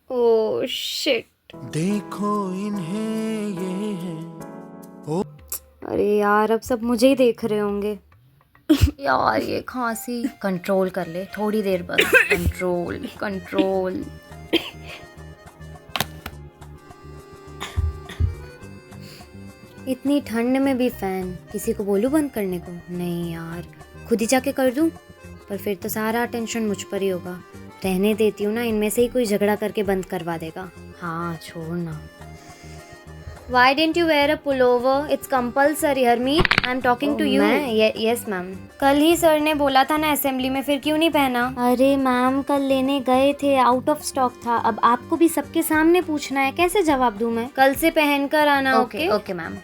Oh shit. देखो इन्हें ये है। अरे यार अब सब मुझे ही देख रहे होंगे। यार ये खांसी कंट्रोल कर ले थोड़ी देर बस। Control control. इतनी ठंड में भी फैन, किसी को बोलूं बंद करने को? नहीं यार, खुद ही जाके कर दूं, पर फिर तो सारा टेंशन मुझ पर ही होगा। रहने देती हूँ ना, इनमें से ही कोई झगड़ा करके बंद करवा देगा। हाँ छोड़ना। Why didn't you wear a pullover? It's compulsory, Harmeet. I'm talking to you. मैं? Yes ma'am. कल ही सर ने बोला था ना असेंबली में, फिर क्यों नहीं पहना? अरे मैम कल लेने गए थे, आउट ऑफ स्टॉक था। अब आपको भी सबके सामने पूछना है, कैसे जवाब दूं मैं? कल से पहन कर आना। Okay okay ma'am.